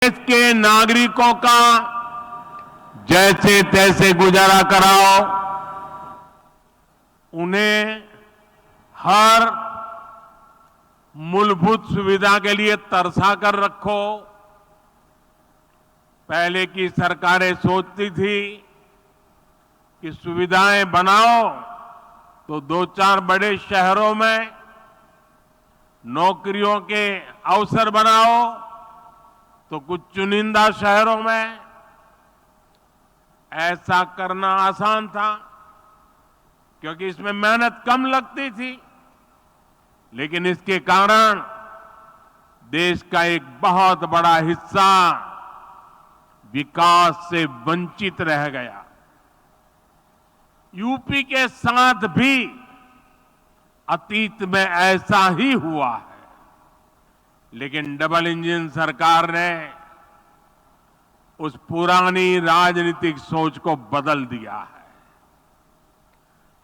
देश के नागरिकों का जैसे तैसे गुजारा कराओ, उन्हें हर मूलभूत सुविधा के लिए तरसा कर रखो। पहले की सरकारें सोचती थी कि सुविधाएं बनाओ तो दो चार बड़े शहरों में नौकरियों के अवसर बनाओ तो कुछ चुनिंदा शहरों में। ऐसा करना आसान था क्योंकि इसमें मेहनत कम लगती थी, लेकिन इसके कारण देश का एक बहुत बड़ा हिस्सा विकास से वंचित रह गया। यूपी के साथ भी अतीत में ऐसा ही हुआ है, लेकिन डबल इंजन सरकार ने उस पुरानी राजनीतिक सोच को बदल दिया है।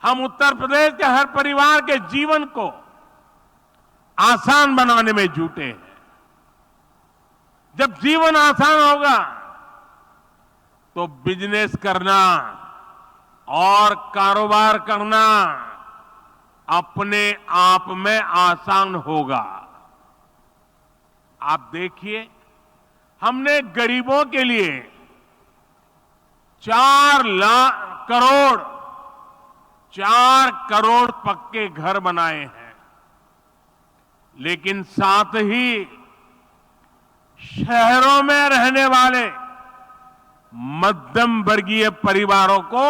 हम उत्तर प्रदेश के हर परिवार के जीवन को आसान बनाने में जुटे हैं। जब जीवन आसान होगा तो बिजनेस करना और कारोबार करना अपने आप में आसान होगा। आप देखिए, हमने गरीबों के लिए 4 करोड़ पक्के घर बनाए हैं, लेकिन साथ ही शहरों में रहने वाले मध्यम वर्गीय परिवारों को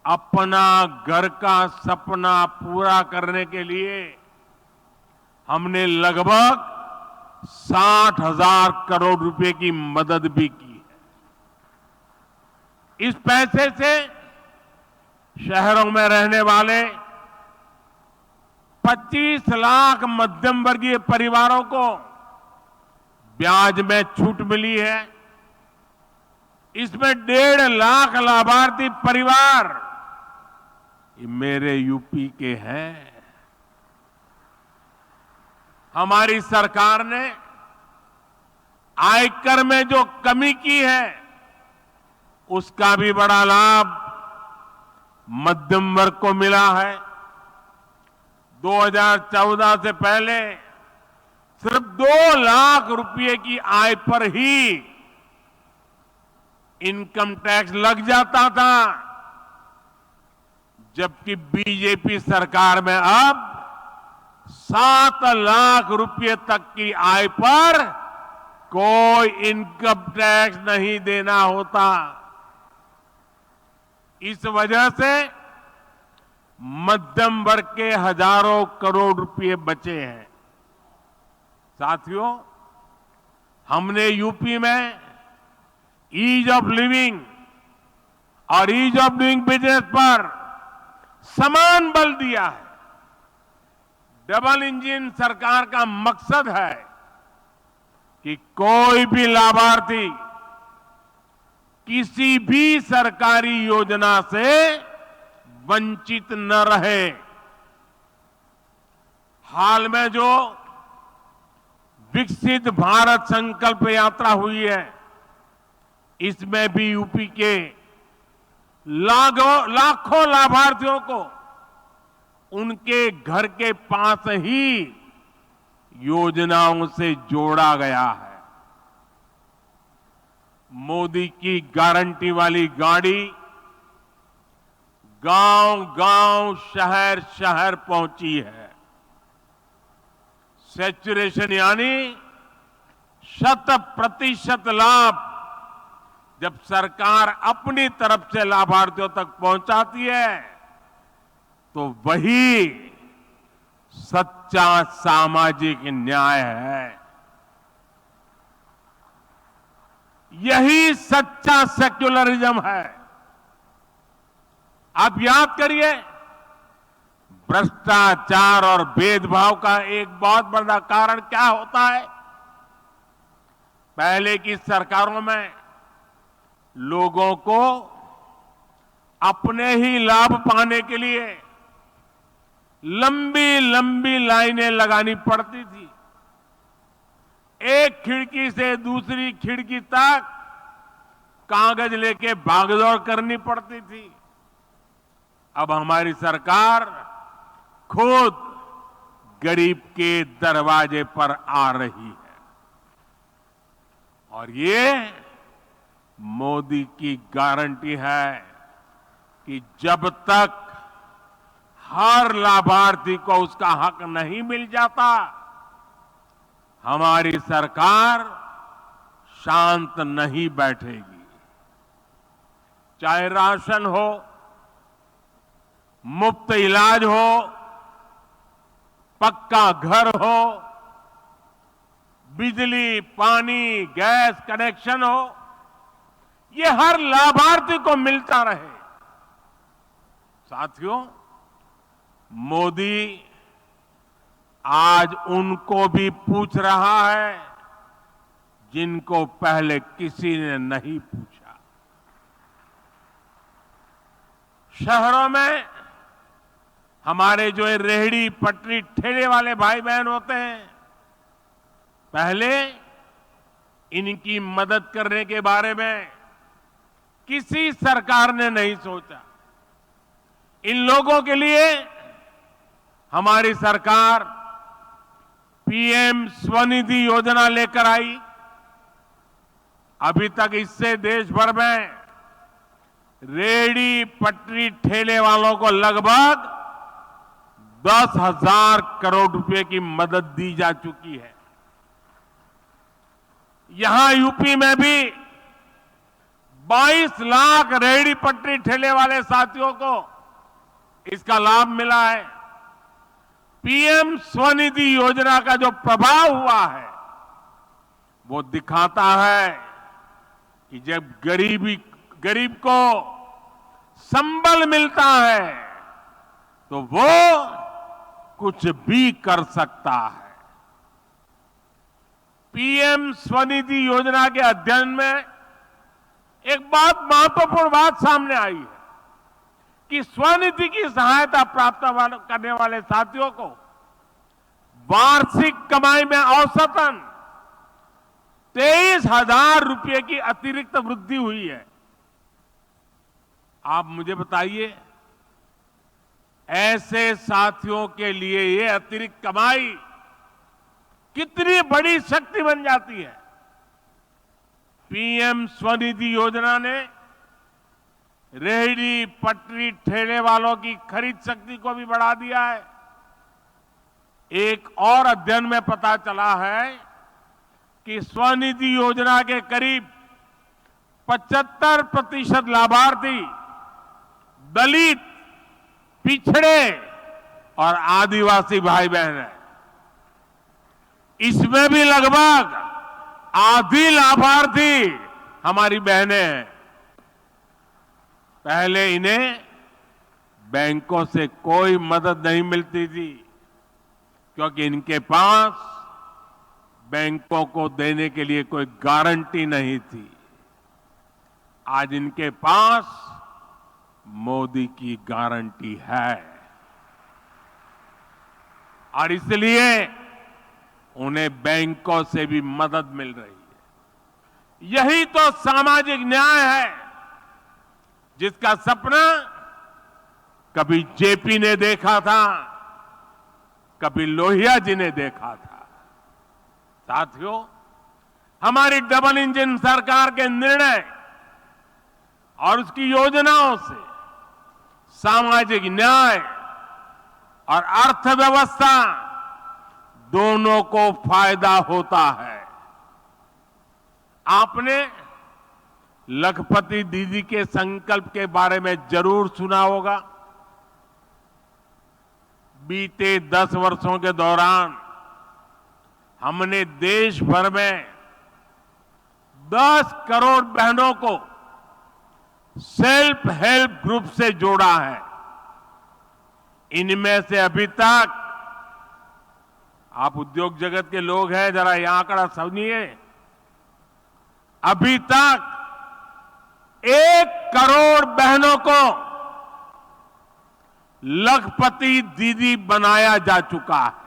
अपना घर का सपना पूरा करने के लिए हमने लगभग 60,000 करोड़ रुपए की मदद भी की है। इस पैसे से शहरों में रहने वाले 25 लाख मध्यम वर्गीय परिवारों को ब्याज में छूट मिली है। इसमें 1.5 लाख लाभार्थी परिवार ये मेरे यूपी के हैं। हमारी सरकार ने आयकर में जो कमी की है उसका भी बड़ा लाभ मध्यम वर्ग को मिला है। 2014 से पहले सिर्फ 2 लाख रुपए की आय पर ही इनकम टैक्स लग जाता था, जबकि बीजेपी सरकार में अब 7 लाख रुपए तक की आय पर कोई इनकम टैक्स नहीं देना होता। इस वजह से मध्यम वर्ग के हजारों करोड़ रुपए बचे हैं। साथियों, हमने यूपी में ईज ऑफ लिविंग और ईज ऑफ डूइंग बिजनेस पर समान बल दिया है। डबल इंजन सरकार का मकसद है कि कोई भी लाभार्थी किसी भी सरकारी योजना से वंचित न रहे। हाल में जो विकसित भारत संकल्प यात्रा हुई है, इसमें भी यूपी के लाखों लाभार्थियों को उनके घर के पास ही योजनाओं से जोड़ा गया है। मोदी की गारंटी वाली गाड़ी गांव-गांव, शहर-शहर पहुंची है। सैचुरेशन यानी 100% लाभ जब सरकार अपनी तरफ से लाभार्थियों तक पहुंचाती है तो वही सच्चा सामाजिक न्याय है। यही सच्चा सेक्युलरिज्म है। आप याद करिए, भ्रष्टाचार और भेदभाव का एक बहुत बड़ा कारण क्या होता है। पहले की सरकारों में लोगों को अपने ही लाभ पाने के लिए लंबी लंबी लाइनें लगानी पड़ती थी। एक खिड़की से दूसरी खिड़की तक कागज लेके भागदौड़ करनी पड़ती थी। अब हमारी सरकार खुद गरीब के दरवाजे पर आ रही है और ये मोदी की गारंटी है कि जब तक हर लाभार्थी को उसका हक नहीं मिल जाता, हमारी सरकार शांत नहीं बैठेगी। चाहे राशन हो, मुफ्त इलाज हो, पक्का घर हो, बिजली, पानी, गैस कनेक्शन हो, ये हर लाभार्थी को मिलता रहे। साथियों, मोदी आज उनको भी पूछ रहा है जिनको पहले किसी ने नहीं पूछा। शहरों में हमारे जो ये रेहड़ी पटरी ठेले वाले भाई बहन होते हैं, पहले इनकी मदद करने के बारे में किसी सरकार ने नहीं सोचा। इन लोगों के लिए हमारी सरकार पीएम स्वनिधि योजना लेकर आई। अभी तक इससे देश भर में रेहड़ी पटरी ठेले वालों को लगभग 10,000 करोड़ रुपए की मदद दी जा चुकी है। यहां यूपी में भी 22 लाख रेहड़ी पटरी ठेले वाले साथियों को इसका लाभ मिला है। पीएम स्वनिधि योजना का जो प्रभाव हुआ है वो दिखाता है कि जब गरीब को संबल मिलता है तो वो कुछ भी कर सकता है। पीएम स्वनिधि योजना के अध्ययन में एक बात, महत्वपूर्ण बात सामने आई है कि स्वनिधि की सहायता प्राप्त करने वाले साथियों को वार्षिक कमाई में औसतन 23,000 रुपए की अतिरिक्त वृद्धि हुई है। आप मुझे बताइए, ऐसे साथियों के लिए ये अतिरिक्त कमाई कितनी बड़ी शक्ति बन जाती है। पीएम स्वनिधि योजना ने रेहड़ी पटरी ठेले वालों की खरीद शक्ति को भी बढ़ा दिया है। एक और अध्ययन में पता चला है कि स्वनिधि योजना के करीब 75% लाभार्थी दलित, पिछड़े और आदिवासी भाई बहन हैं। इसमें भी लगभग आधी लाभार्थी हमारी बहनें हैं। पहले इन्हें बैंकों से कोई मदद नहीं मिलती थी क्योंकि इनके पास बैंकों को देने के लिए कोई गारंटी नहीं थी। आज इनके पास मोदी की गारंटी है और इसलिए उन्हें बैंकों से भी मदद मिल रही है। यही तो सामाजिक न्याय है जिसका सपना कभी जेपी ने देखा था, कभी लोहिया जी ने देखा था। साथियों, हमारी डबल इंजन सरकार के निर्णय और उसकी योजनाओं से सामाजिक न्याय और अर्थव्यवस्था दोनों को फायदा होता है। आपने लखपति दीदी के संकल्प के बारे में जरूर सुना होगा। बीते 10 वर्षों के दौरान हमने देश भर में 10 करोड़ बहनों को सेल्फ हेल्प ग्रुप से जोड़ा है। इनमें से अभी तक, आप उद्योग जगत के लोग हैं, जरा यह आंकड़ा समझिए, अभी तक 1 करोड़ बहनों को लखपति दीदी बनाया जा चुका है।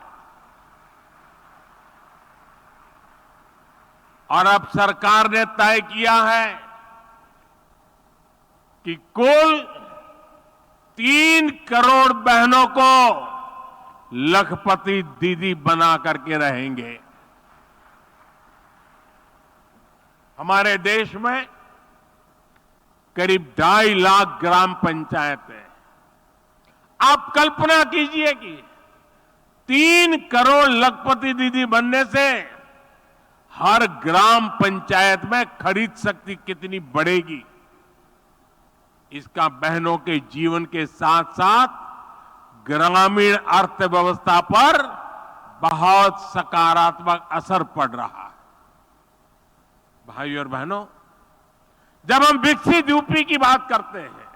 और अब सरकार ने तय किया है कि कुल 3 करोड़ बहनों को लखपति दीदी बना करके रहेंगे। हमारे देश में करीब 2.5 लाख ग्राम पंचायतें। आप कल्पना कीजिए कि 3 करोड़ लखपति दीदी बनने से हर ग्राम पंचायत में खरीद शक्ति कितनी बढ़ेगी। इसका बहनों के जीवन के साथ साथ ग्रामीण अर्थव्यवस्था पर बहुत सकारात्मक असर पड़ रहा है। भाइयों और बहनों, जब हम विकसित यूपी की बात करते हैं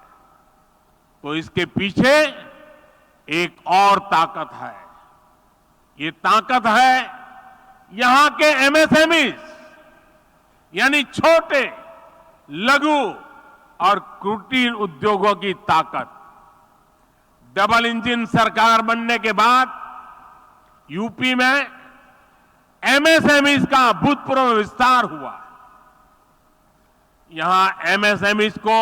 तो इसके पीछे एक और ताकत है। ये ताकत है यहां के एमएसएमई, यानी छोटे, लघु और कुटीर उद्योगों की ताकत। डबल इंजन सरकार बनने के बाद यूपी में एमएसएमई का अभूतपूर्व विस्तार हुआ। यहां एमएसएमई को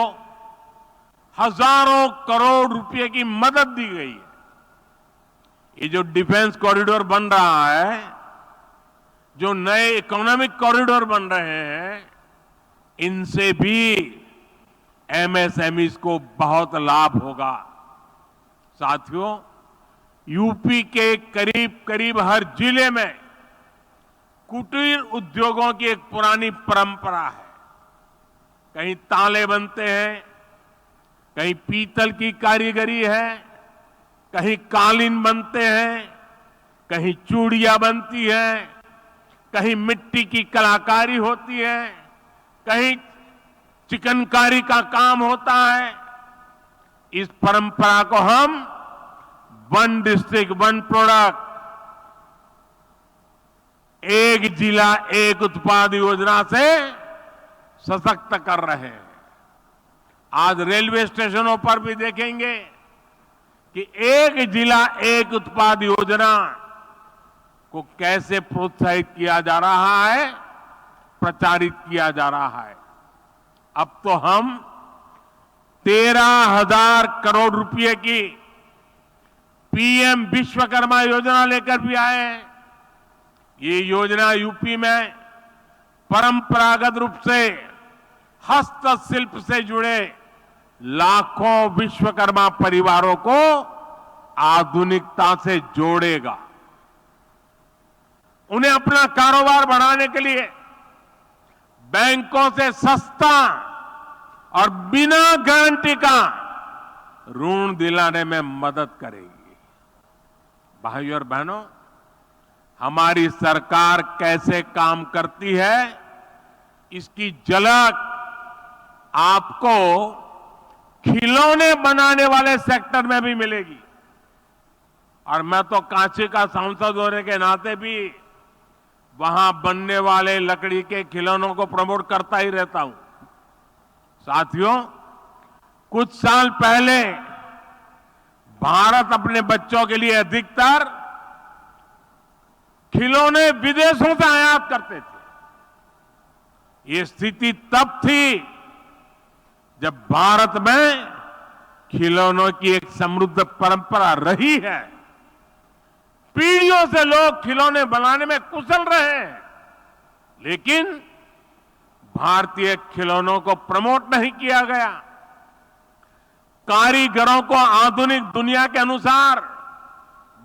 हजारों करोड़ रुपए की मदद दी गई है। ये जो डिफेंस कॉरिडोर बन रहा है, जो नए इकोनॉमिक कॉरिडोर बन रहे हैं, इनसे भी एमएसएमई को बहुत लाभ होगा। साथियों, यूपी के करीब करीब हर जिले में कुटीर उद्योगों की एक पुरानी परंपरा है। कहीं ताले बनते हैं, कहीं पीतल की कारीगरी है, कहीं कालीन बनते हैं, कहीं चूड़ियां बनती हैं, कहीं मिट्टी की कलाकारी होती है, कहीं चिकनकारी का काम होता है। इस परंपरा को हम वन डिस्ट्रिक्ट वन प्रोडक्ट, एक जिला एक उत्पाद योजना से सशक्त कर रहे हैं। आज रेलवे स्टेशनों पर भी देखेंगे कि एक जिला एक उत्पाद योजना को कैसे प्रोत्साहित किया जा रहा है, प्रचारित किया जा रहा है। अब तो हम 13,000 करोड़ रुपए की पीएम विश्वकर्मा योजना लेकर भी आए हैं। ये योजना यूपी में परंपरागत रूप से हस्तशिल्प से जुड़े लाखों विश्वकर्मा परिवारों को आधुनिकता से जोड़ेगा। उन्हें अपना कारोबार बढ़ाने के लिए बैंकों से सस्ता और बिना गारंटी का ऋण दिलाने में मदद करेगी। भाइयों और बहनों, हमारी सरकार कैसे काम करती है, इसकी झलक आपको खिलौने बनाने वाले सेक्टर में भी मिलेगी। और मैं तो कांची का सांसद होने के नाते भी वहां बनने वाले लकड़ी के खिलौनों को प्रमोट करता ही रहता हूं। साथियों, कुछ साल पहले भारत अपने बच्चों के लिए अधिकतर खिलौने विदेशों से आयात करते थे। ये स्थिति तब थी जब भारत में खिलौनों की एक समृद्ध परंपरा रही है। पीढ़ियों से लोग खिलौने बनाने में कुशल रहे हैं, लेकिन भारतीय खिलौनों को प्रमोट नहीं किया गया। कारीगरों को आधुनिक दुनिया के अनुसार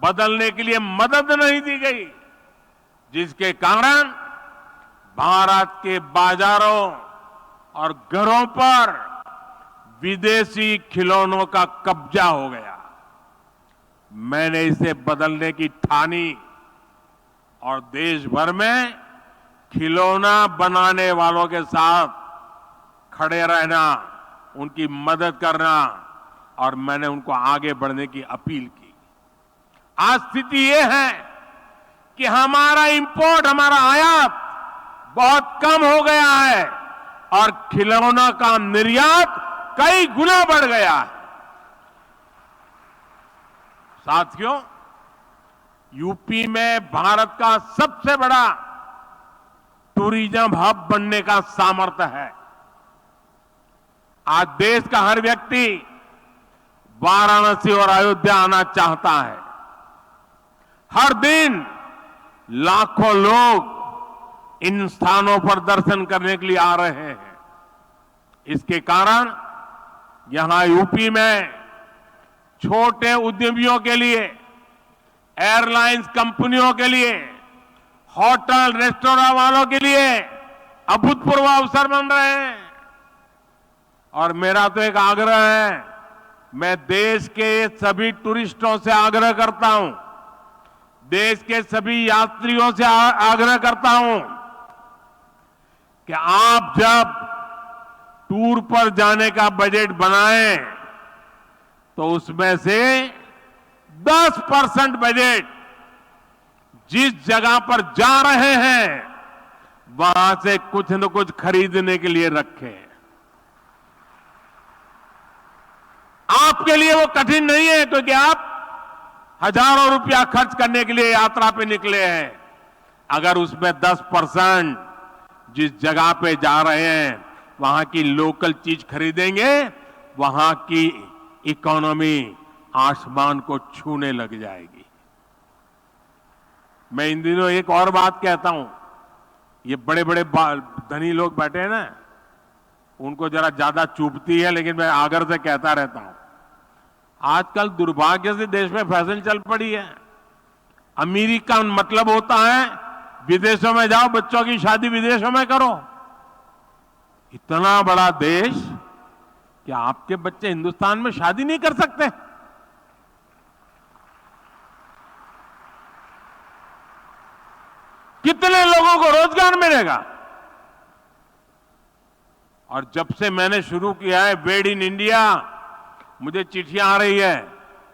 बदलने के लिए मदद नहीं दी गई, जिसके कारण भारत के बाजारों और घरों पर विदेशी खिलौनों का कब्जा हो गया। मैंने इसे बदलने की ठानी और देश भर में खिलौना बनाने वालों के साथ खड़े रहना, उनकी मदद करना और मैंने उनको आगे बढ़ने की अपील की। आज स्थिति यह है कि हमारा इंपोर्ट, हमारा आयात बहुत कम हो गया है और खिलौना का निर्यात कई गुना बढ़ गया है। साथियों, यूपी में भारत का सबसे बड़ा टूरिज्म हब बनने का सामर्थ्य है। आज देश का हर व्यक्ति वाराणसी और अयोध्या आना चाहता है। हर दिन लाखों लोग इन स्थानों पर दर्शन करने के लिए आ रहे हैं। इसके कारण यहां यूपी में छोटे उद्यमियों के लिए, एयरलाइंस कंपनियों के लिए, होटल रेस्टोरेंट वालों के लिए अभूतपूर्व अवसर बन रहे हैं। और मेरा तो एक आग्रह है, मैं देश के सभी टूरिस्टों से आग्रह करता हूं, देश के सभी यात्रियों से आग्रह करता हूं कि आप जब टूर पर जाने का बजट बनाएं तो उसमें से 10% बजट जिस जगह पर जा रहे हैं वहां से कुछ न कुछ खरीदने के लिए रखें। आपके लिए वो कठिन नहीं है, क्योंकि आप हजारों रुपया खर्च करने के लिए यात्रा पे निकले हैं। अगर उसमें 10% जिस जगह पे जा रहे हैं वहां की लोकल चीज खरीदेंगे, वहां की इकोनॉमी आसमान को छूने लग जाएगी। मैं इन दिनों एक और बात कहता हूं, ये बड़े बड़े धनी लोग बैठे हैं ना, उनको जरा ज्यादा चुभती है, लेकिन मैं आग्रह से कहता रहता हूं। आजकल दुर्भाग्य से देश में फैशन चल पड़ी है, अमीरी का मतलब होता है विदेशों में जाओ, बच्चों की शादी विदेशों में करो। इतना बड़ा देश, क्या आपके बच्चे हिंदुस्तान में शादी नहीं कर सकते? कितने लोगों को रोजगार मिलेगा? और जब से मैंने शुरू किया है मेड इन इंडिया, मुझे चिट्ठियां आ रही है,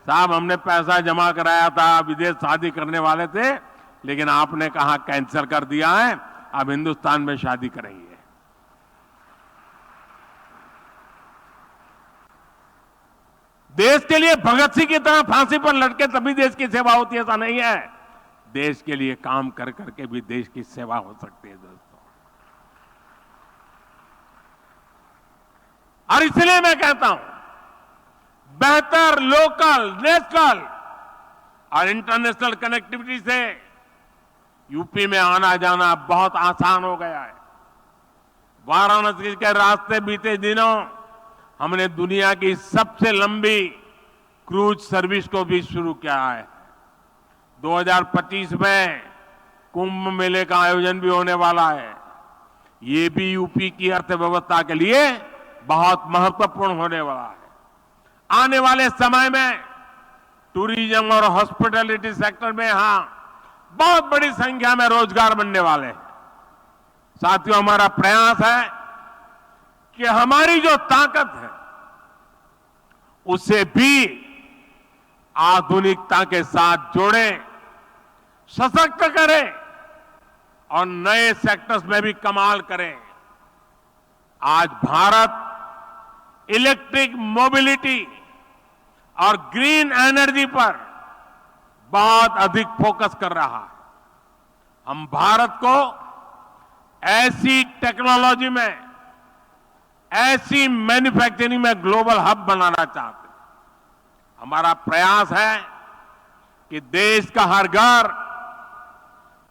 साहब हमने पैसा जमा कराया था, विदेश शादी करने वाले थे, लेकिन आपने कहा कैंसिल कर दिया है, अब हिंदुस्तान में शादी करेंगे। देश के लिए भगत सिंह की तरह फांसी पर लटके तभी देश की सेवा होती है, ऐसा नहीं है। देश के लिए काम कर करके भी देश की सेवा हो सकती है दोस्तों। और इसलिए मैं कहता हूं, बेहतर लोकल, नेशनल और इंटरनेशनल कनेक्टिविटी से यूपी में आना जाना बहुत आसान हो गया है। वाराणसी के रास्ते बीते दिनों हमने दुनिया की सबसे लंबी क्रूज सर्विस को भी शुरू किया है। 2025 में कुंभ मेले का आयोजन भी होने वाला है। ये भी यूपी की अर्थव्यवस्था के लिए बहुत महत्वपूर्ण होने वाला है। आने वाले समय में टूरिज्म और हॉस्पिटैलिटी सेक्टर में यहां बहुत बड़ी संख्या में रोजगार बनने वाले हैं। साथियों, हमारा प्रयास है कि हमारी जो ताकत है उसे भी आधुनिकता के साथ जोड़ें, सशक्त करें और नए सेक्टर्स में भी कमाल करें। आज भारत इलेक्ट्रिक मोबिलिटी और ग्रीन एनर्जी पर बहुत अधिक फोकस कर रहा है। हम भारत को ऐसी टेक्नोलॉजी में, ऐसी मैन्युफैक्चरिंग में ग्लोबल हब बनाना चाहते हैं। हमारा प्रयास है कि देश का हर घर,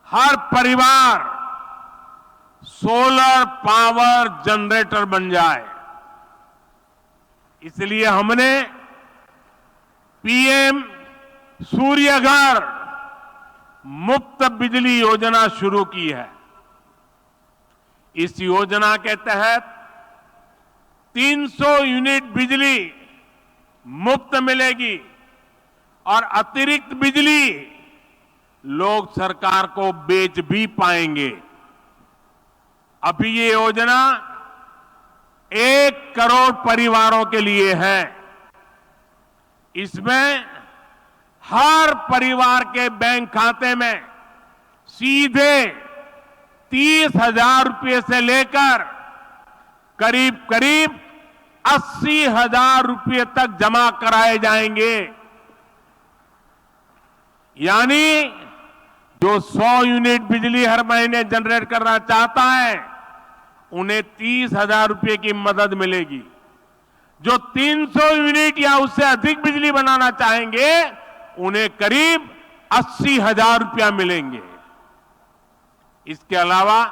हर परिवार सोलर पावर जनरेटर बन जाए। इसलिए हमने पीएम सूर्य घर मुफ्त बिजली योजना शुरू की है। इस योजना के तहत 300 यूनिट बिजली मुफ्त मिलेगी और अतिरिक्त बिजली लोग सरकार को बेच भी पाएंगे। अभी ये योजना 1 करोड़ परिवारों के लिए है। इसमें हर परिवार के बैंक खाते में सीधे 30,000 रुपये से लेकर करीब करीब 80,000 रुपये तक जमा कराए जाएंगे। यानी जो 100 यूनिट बिजली हर महीने जनरेट करना चाहता है उन्हें 30,000 रुपए की मदद मिलेगी। जो 300 यूनिट या उससे अधिक बिजली बनाना चाहेंगे उन्हें करीब 80,000 रुपया मिलेंगे। इसके अलावा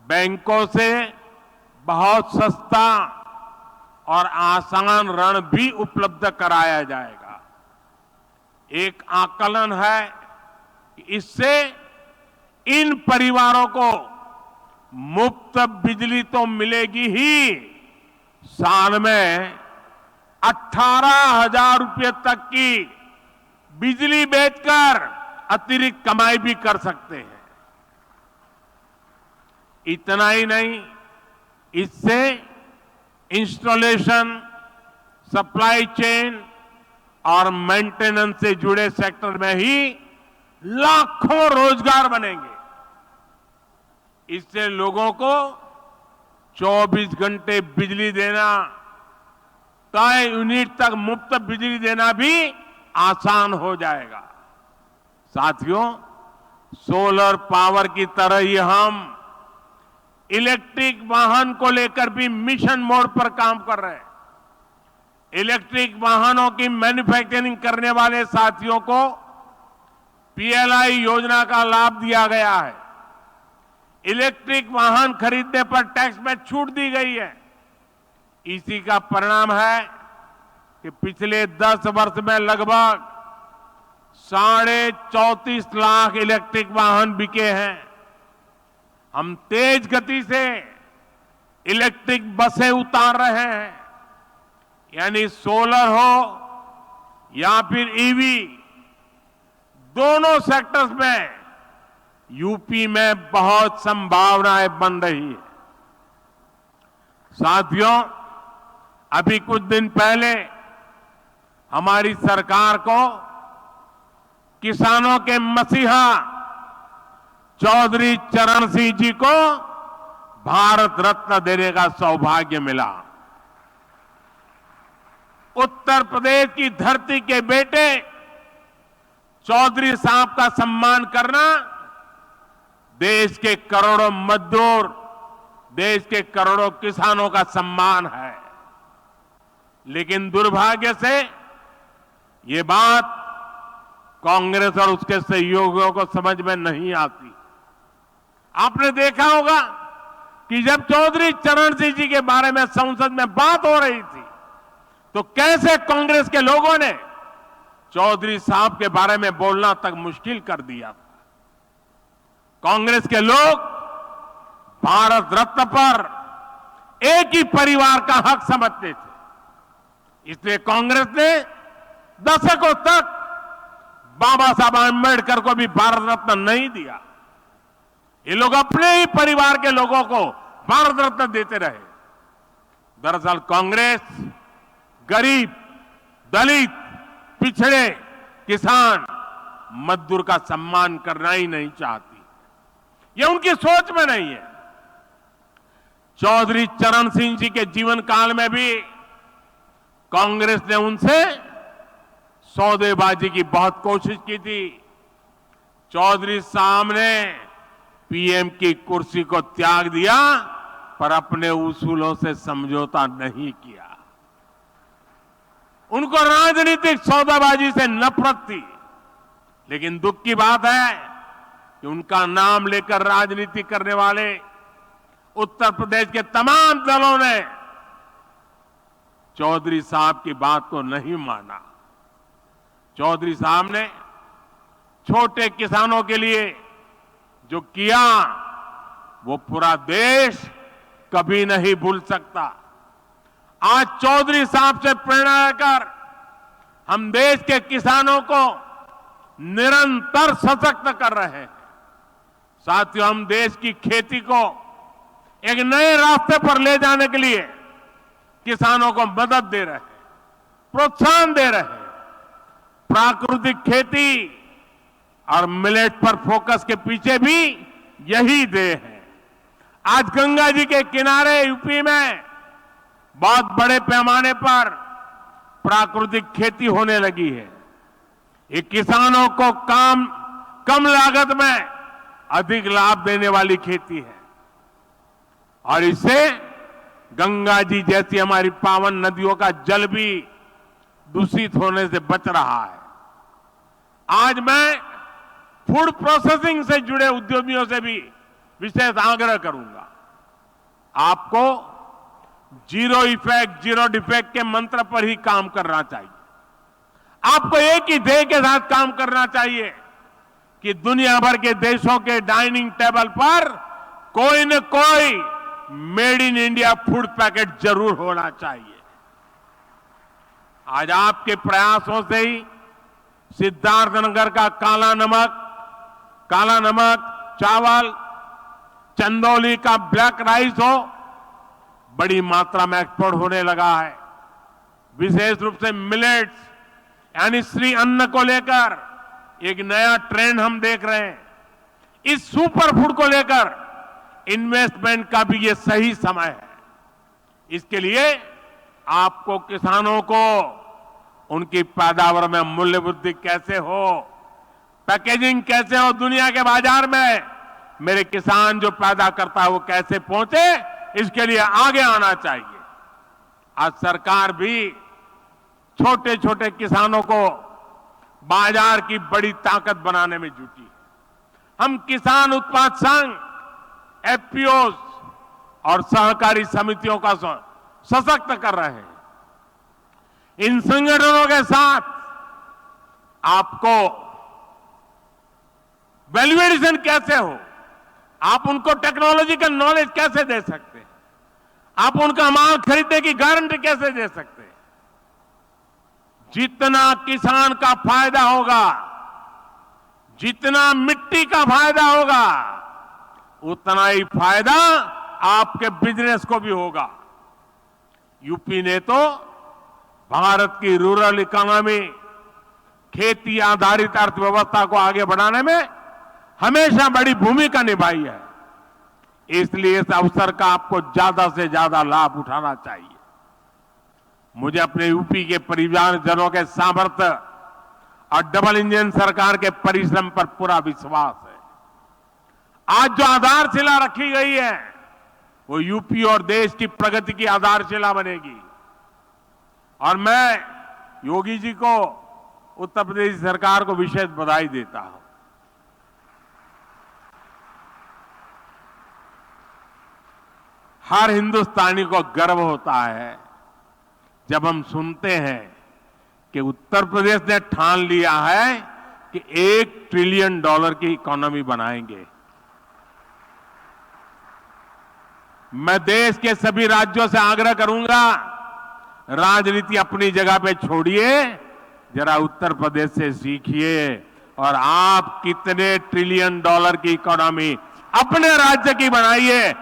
बैंकों से बहुत सस्ता और आसान ऋण भी उपलब्ध कराया जाएगा। एक आकलन है कि इससे इन परिवारों को मुफ्त बिजली तो मिलेगी ही, साल में 18,000 रुपये तक की बिजली बेचकर अतिरिक्त कमाई भी कर सकते हैं। इतना ही नहीं, इससे इंस्टॉलेशन, सप्लाई चेन और मेंटेनेंस से जुड़े सेक्टर में ही लाखों रोजगार बनेंगे। इससे लोगों को 24 घंटे बिजली देना, तय यूनिट तक मुफ्त बिजली देना भी आसान हो जाएगा। साथियों, सोलर पावर की तरह ही हम इलेक्ट्रिक वाहन को लेकर भी मिशन मोड पर काम कर रहे हैं। इलेक्ट्रिक वाहनों की मैन्युफैक्चरिंग करने वाले साथियों को पीएलआई योजना का लाभ दिया गया है। इलेक्ट्रिक वाहन खरीदने पर टैक्स में छूट दी गई है। इसी का परिणाम है कि पिछले 10 वर्ष में लगभग 34.5 लाख इलेक्ट्रिक वाहन बिके हैं। हम तेज गति से इलेक्ट्रिक बसें उतार रहे हैं, यानी सोलर हो या फिर ईवी, दोनों सेक्टर्स में यूपी में बहुत संभावनाएं बन रही है। साथियों, अभी कुछ दिन पहले हमारी सरकार को किसानों के मसीहा चौधरी चरण सिंह जी को भारत रत्न देने का सौभाग्य मिला। उत्तर प्रदेश की धरती के बेटे चौधरी साहब का सम्मान करना देश के करोड़ों मजदूर, देश के करोड़ों किसानों का सम्मान है। लेकिन दुर्भाग्य से ये बात कांग्रेस और उसके सहयोगियों को समझ में नहीं आती। आपने देखा होगा कि जब चौधरी चरण सिंह जी के बारे में संसद में बात हो रही थी तो कैसे कांग्रेस के लोगों ने चौधरी साहब के बारे में बोलना तक मुश्किल कर दिया था। कांग्रेस के लोग भारत रत्न पर एक ही परिवार का हक समझते थे, इसलिए कांग्रेस ने दशकों तक बाबा साहब आंबेडकर को भी भारत रत्न नहीं दिया। ये लोग अपने ही परिवार के लोगों को भारत रत्न देते रहे। दरअसल कांग्रेस गरीब, दलित, पिछड़े, किसान, मजदूर का सम्मान करना ही नहीं चाहती। ये उनकी सोच में नहीं है। चौधरी चरण सिंह जी के जीवन काल में भी कांग्रेस ने उनसे सौदेबाजी की बहुत कोशिश की थी। चौधरी साहब ने पीएम की कुर्सी को त्याग दिया पर अपने उसूलों से समझौता नहीं किया। उनको राजनीतिक सौदाबाजी से नफरत थी। लेकिन दुख की बात है कि उनका नाम लेकर राजनीति करने वाले उत्तर प्रदेश के तमाम दलों ने चौधरी साहब की बात को नहीं माना। चौधरी साहब ने छोटे किसानों के लिए जो किया वो पूरा देश कभी नहीं भूल सकता। आज चौधरी साहब से प्रेरणा लेकर हम देश के किसानों को निरंतर सशक्त कर रहे हैं। साथियों, हम देश की खेती को एक नए रास्ते पर ले जाने के लिए किसानों को मदद दे रहे हैं, प्रोत्साहन दे रहे हैं। प्राकृतिक खेती और मिलेट पर फोकस के पीछे भी यही ध्येय है। आज गंगा जी के किनारे यूपी में बहुत बड़े पैमाने पर प्राकृतिक खेती होने लगी है। ये किसानों को काम कम लागत में अधिक लाभ देने वाली खेती है और इससे गंगा जी जैसी हमारी पावन नदियों का जल भी दूषित होने से बच रहा है। आज मैं फूड प्रोसेसिंग से जुड़े उद्यमियों से भी विशेष आग्रह करूंगा। आपको जीरो इफेक्ट जीरो डिफेक्ट के मंत्र पर ही काम करना चाहिए। आपको एक ही ध्येय के साथ काम करना चाहिए कि दुनिया भर के देशों के डाइनिंग टेबल पर कोई न कोई made in India food packet जरूर होना चाहिए। आज आपके प्रयासों से ही सिद्धार्थनगर का काला नमक चावल, चंदौली का ब्लैक राइस हो, बड़ी मात्रा में एक्सपोर्ट होने लगा है। विशेष रूप से मिलेट्स यानी श्री अन्न को लेकर एक नया ट्रेंड हम देख रहे हैं। इस सुपर फूड को लेकर इन्वेस्टमेंट का भी ये सही समय है। इसके लिए आपको किसानों को उनकी पैदावार में मूल्य वृद्धि कैसे हो, पैकेजिंग कैसे हो, दुनिया के बाजार में मेरे किसान जो पैदा करता है वो कैसे पहुंचे, इसके लिए आगे आना चाहिए। आज सरकार भी छोटे छोटे किसानों को बाजार की बड़ी ताकत बनाने में जुटी। हम किसान उत्पाद संघ, एफपीओ और सहकारी समितियों का सशक्त कर रहे हैं। इन संगठनों के साथ आपको वैल्यू एडिशन कैसे हो, आप उनको टेक्नोलॉजिकल नॉलेज कैसे दे सकते हैं, आप उनका माल खरीदने की गारंटी कैसे दे सकते हैं। जितना किसान का फायदा होगा, जितना मिट्टी का फायदा होगा, उतना ही फायदा आपके बिजनेस को भी होगा। यूपी ने तो भारत की रूरल इकोनॉमी, खेती आधारित अर्थव्यवस्था को आगे बढ़ाने में हमेशा बड़ी भूमिका निभाई है। इसलिए इस अवसर का आपको ज्यादा से ज्यादा लाभ उठाना चाहिए। मुझे अपने यूपी के परिवारजनों के सामर्थ्य और डबल इंजन सरकार के परिश्रम पर पूरा विश्वास है। आज जो आधारशिला रखी गई है वो यूपी और देश की प्रगति की आधारशिला बनेगी। और मैं योगी जी को, उत्तर प्रदेश सरकार को विशेष बधाई देता हूं। हर हिंदुस्तानी को गर्व होता है जब हम सुनते हैं कि उत्तर प्रदेश ने ठान लिया है कि $1 ट्रिलियन की इकोनॉमी बनाएंगे। मैं देश के सभी राज्यों से आग्रह करूंगा, राजनीति अपनी जगह पे छोड़िए, जरा उत्तर प्रदेश से सीखिए और आप कितने $1 ट्रिलियन की इकोनॉमी अपने राज्य की बनाइए।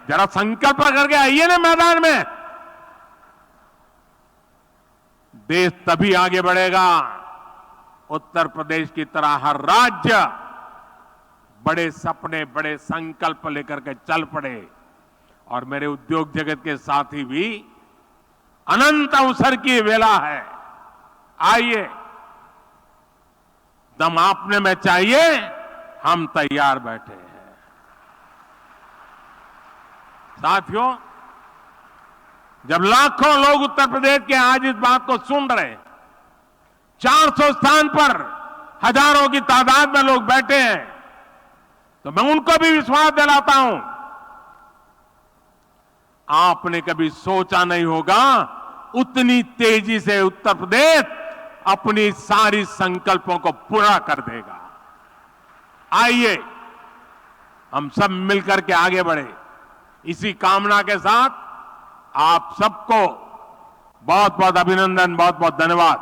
जरा संकल्प करके आइए ना मैदान में। देश तभी आगे बढ़ेगा उत्तर प्रदेश की तरह हर राज्य बड़े सपने, बड़े संकल्प लेकर के चल पड़े। और मेरे उद्योग जगत के साथी भी, अनंत अवसर की वेला है। आइए, दम आपने में चाहिए, हम तैयार बैठे हैं। साथियों, जब लाखों लोग उत्तर प्रदेश के आज इस बात को सुन रहे हैं, 400 स्थान पर हजारों की तादाद में लोग बैठे हैं, तो मैं उनको भी विश्वास दिलाता हूं, आपने कभी सोचा नहीं होगा उतनी तेजी से उत्तर प्रदेश अपनी सारी संकल्पों को पूरा कर देगा। आइए हम सब मिलकर के आगे बढ़े। इसी कामना के साथ आप सबको बहुत बहुत अभिनंदन, बहुत बहुत धन्यवाद।